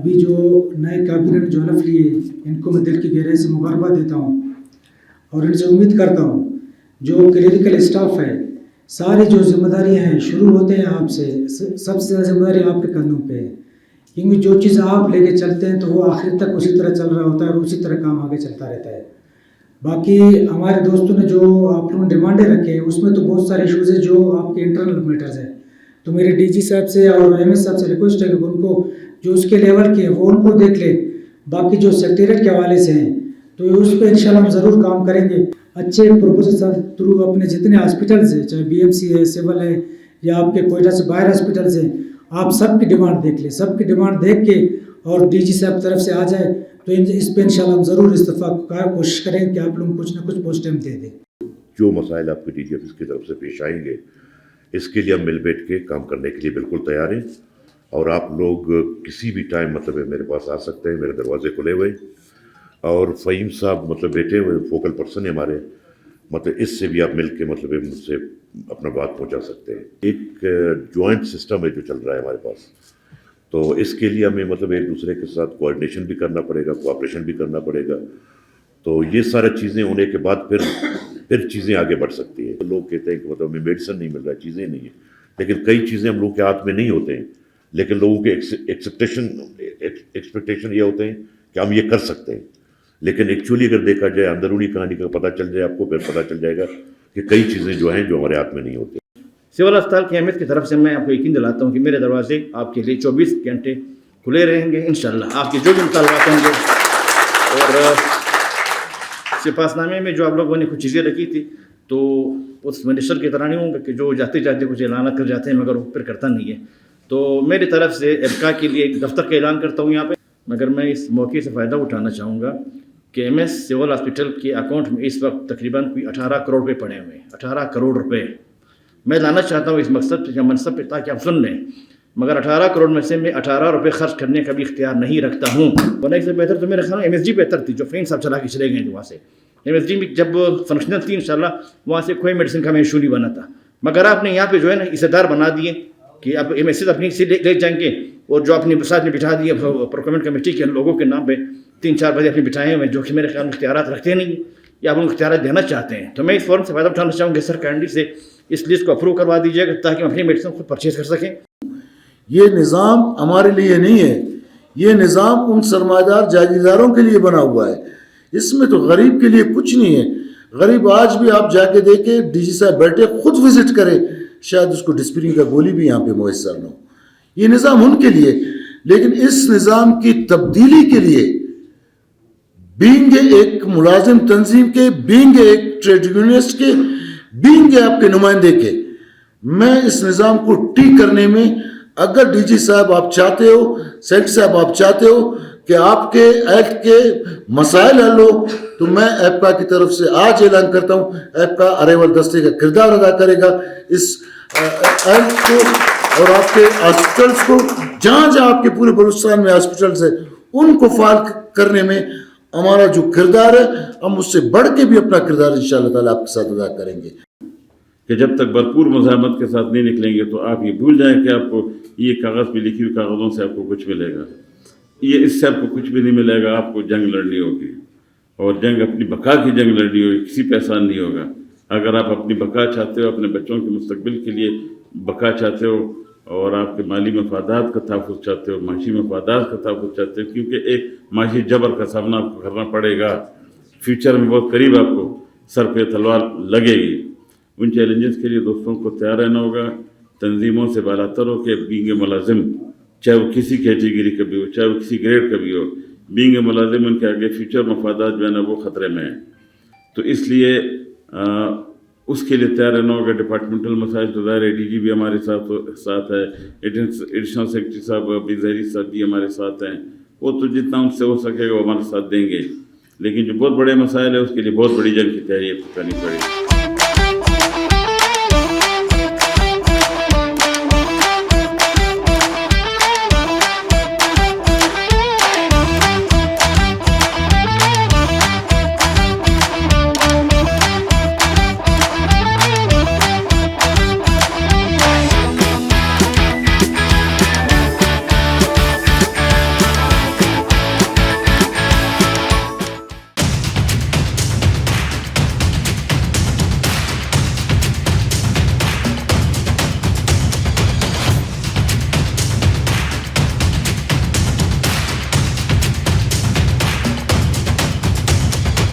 ابھی جو نئے کابینہ نے جو حلف لیے ان کو میں دل کی گہرائی سے مبارکباد دیتا ہوں اور ان سے امید کرتا ہوں جو کلیریکل اسٹاف ہے ساری جو ذمہ داریاں ہیں شروع ہوتے ہیں آپ سے، سب سے زیادہ ذمہ داری آپ کے کندھوں پہ ہے، کیونکہ جو چیز آپ لے کے چلتے ہیں تو وہ آخر تک اسی طرح چل رہا ہوتا ہے اور اسی طرح کام آگے چلتا رہتا ہے۔ باقی ہمارے دوستوں نے جو آپ لوگوں نے ڈیمانڈیں رکھے ہیں اس میں تو بہت سارے ایشوز ہیں جو آپ کے انٹرنل میٹرز ہیں، تو میرے ڈی جی صاحب سے اور ایم ایس صاحب سے ریکویسٹ ہے کہ ان کو جو اس کے لیول کے ہیں وہ ان کو دیکھ لے، باقی جو سیکریٹریٹ کے حوالے سے ہیں تو اس پہ انشاءاللہ ہم ضرور کام کریں گے، اچھے پروپوزل تھرو اپنے جتنے ہاسپٹلز ہیں چاہے بی ایم سی ہے، سول ہے یا آپ کے کوئٹہ سے باہر ہاسپٹلز ہیں، آپ سب کی ڈیمانڈ دیکھ لیں، سب کی ڈیمانڈ دیکھ کے اور ڈی جی صاحب طرف سے آ جائے تو اس پہ انشاءاللہ ہم ضرور اتفاق کا کوشش کریں کہ آپ لوگ کچھ نہ کچھ پوسٹیں دے دیں۔ جو مسائل آپ کے ڈی جی آفس کی طرف سے پیش آئیں گے اس کے لیے ہم مل بیٹھ کے کام کرنے کے لیے بالکل تیار ہیں، اور آپ لوگ کسی بھی ٹائم میرے پاس آ سکتے ہیں، میرے دروازے کھلے ہوئے، اور فہیم صاحب بیٹھے ہوئے فوکل پرسن ہیں ہمارے، اس سے بھی آپ مل کے مجھ سے اپنا بات پہنچا سکتے ہیں۔ ایک جوائنٹ سسٹم ہے جو چل رہا ہے ہمارے پاس، تو اس کے لیے ہمیں ایک دوسرے کے ساتھ کوآرڈینیشن بھی کرنا پڑے گا، کوآپریشن بھی کرنا پڑے گا، تو یہ سارے چیزیں ہونے کے بعد پھر چیزیں آگے بڑھ سکتی ہیں۔ لوگ کہتے ہیں کہ ہمیں میڈیسن نہیں مل رہا ہے، چیزیں نہیں ہیں، لیکن کئی چیزیں ہم لوگوں کے ہاتھ میں نہیں ہوتے ہیں، لیکن لوگوں کے ایکسپیکٹیشن یہ ہوتے ہیں کہ ہم یہ کر سکتے ہیں، لیکن ایکچولی اگر دیکھا جائے اندرونی کہانی کا پتہ چل جائے آپ کو، پھر پتہ چل جائے گا کہ کئی چیزیں جو ہیں جو ہمارے ہاتھ میں نہیں ہوتی۔ سول اسپتال کی اہمیت کی طرف سے میں آپ کو یقین دلاتا ہوں کہ میرے دروازے آپ کے لیے 24 گھنٹے کھلے رہیں گے انشاءاللہ، آپ کے جو بھی مطالبات ہوں گے۔ اور سپاس نامے میں جو آپ لوگوں نے کچھ چیزیں رکھی تھی تو اس منسٹر کی طرح نہیں ہوں گا کہ جو جاتے جاتے کچھ اعلانات کر جاتے ہیں مگر وہ پھر کرتا نہیں ہے، تو میری طرف سے ابقا کے لیے ایک دفتر کا اعلان کرتا ہوں یہاں پہ، مگر میں اس موقع سے فائدہ اٹھانا چاہوں گا کہ ایم ایس سول ہاسپٹل کے اکاؤنٹ میں اس وقت تقریباً کوئی 18 کروڑ روپے پڑے ہوئے ہیں، 18 کروڑ روپے میں لانا چاہتا ہوں اس مقصد پہ یا منصب پہ تاکہ آپ سن لیں، مگر 18 کروڑ میں سے میں 18 روپے خرچ کرنے کا بھی اختیار نہیں رکھتا ہوں، ورنہ اس سے بہتر تو میرے خیال میں ایم ایس جی بہتر تھی جو فین صاحب چلا کے چلے گئے وہاں سے۔ ایم ایس جی میں جب فنکشنل تھی انشاءاللہ وہاں سے کوئی میڈیسن کا ہمیں ایشو نہیں بنا تھا، مگر آپ نے یہاں پہ جو ہے نا حصے دار بنا دیے کہ اب ایم ایس سی اپنی سے لے جائیں گے، اور جو اپنی ساتھ میں بٹھا دیے پروکیورمنٹ کمیٹی کے لوگوں کے نام پہ 3-4 بجے اپنے بٹھائے ہوئے جو کہ میرے خیال میں اختیارات رکھتے نہیں یا آپ ان کو اختیارات دینا چاہتے ہیں، تو میں اس فورم سے فائدہ اٹھانا چاہوں گا سر کائنڈلی سے اس لسٹ کو اپروو کروا دیجیے گا تاکہ ہم اپنی میڈیسن خود پرچیز کر سکیں۔ یہ نظام ہمارے لیے نہیں ہے، یہ نظام ان سرمایہ دار جاگیرداروں کے لیے بنا ہوا ہے، اس میں تو غریب کے لیے کچھ نہیں ہے۔ غریب آج بھی آپ جا کے دیکھیں ڈی جی صاحب بیٹھے خود وزٹ کرے، شاید اس کو ڈسپلن کا گولی بھی یہاں پہ میسر نہ ہو، یہ نظام ان کے لیے، لیکن اس نظام کی تبدیلی کے لیے بینگ ایک ملازم تنظیم کے، بینگ ایک ٹریڈ یونینسٹ کے، بینگ آپ کے نمائندے کے، میں اس نظام کو ٹھیک کرنے میں اگر ڈی جی صاحب آپ چاہتے ہو، سیکٹری صاحب آپ چاہتے ہو کہ آپ کے ایکٹ کے مسائل حل ہو تو میں ایپکا کی طرف سے آج اعلان کرتا ہوں ایپکا اریول دستے کا کردار ادا کرے گا اس ایکٹ کو، اور آپ کے ہاسپٹلس کو جہاں جہاں آپ کے پورے بلوچستان میں ہاسپٹلس ہیں ان کو فعال کرنے میں ہمارا جو کردار ہے ہم اس سے بڑھ کے بھی اپنا کردار انشاءاللہ تعالیٰ آپ کے ساتھ ادا کریں گے۔ کہ جب تک بھرپور مزاحمت کے ساتھ نہیں نکلیں گے تو آپ یہ بھول جائیں کہ آپ کو یہ کاغذ پہ لکھی ہوئی کاغذوں سے آپ کو کچھ ملے گا، یہ اس سے آپ کو کچھ بھی نہیں ملے گا، آپ کو جنگ لڑنی ہوگی، اور جنگ اپنی بقا کی جنگ لڑنی ہوگی، کسی پہ آسان نہیں ہوگا۔ اگر آپ اپنی بقا چاہتے ہو، اپنے بچوں کے مستقبل کے لیے بقا چاہتے ہو، اور آپ کے مالی مفادات کا تحفظ چاہتے ہو، معاشی مفادات کا تحفظ چاہتے ہو، کیونکہ ایک معاشی جبر کا سامنا آپ کو کرنا پڑے گا، فیوچر میں بہت قریب آپ کو سر پہ تلوار لگے گی، ان چیلنجز کے لیے دوستوں کو تیار رہنا ہوگا، تنظیموں سے بالاتر ہو کہ بینگ ملازم چاہے وہ کسی کیٹیگری کا بھی ہو، چاہے وہ کسی گریڈ کا بھی ہو، بینگ ملازم ان کے آگے فیوچر مفادات جو ہے نا وہ خطرے میں ہیں، تو اس لیے اس کے لیے تیار رہنا ہوگا۔ ڈپارٹمنٹل مسائل تو ظاہر ہے ڈی جی بھی ہمارے ساتھ ہے، ایڈیشنل سیکرٹری صاحب ابھی ظہری صاحب بھی ہمارے ساتھ ہیں، وہ تو جتنا ان سے ہو سکے گا وہ ہمارے ساتھ دیں گے، لیکن جو بہت بڑے مسائل ہیں اس کے لیے بہت بڑی جنگ کی تیاری کرنی پڑے گی۔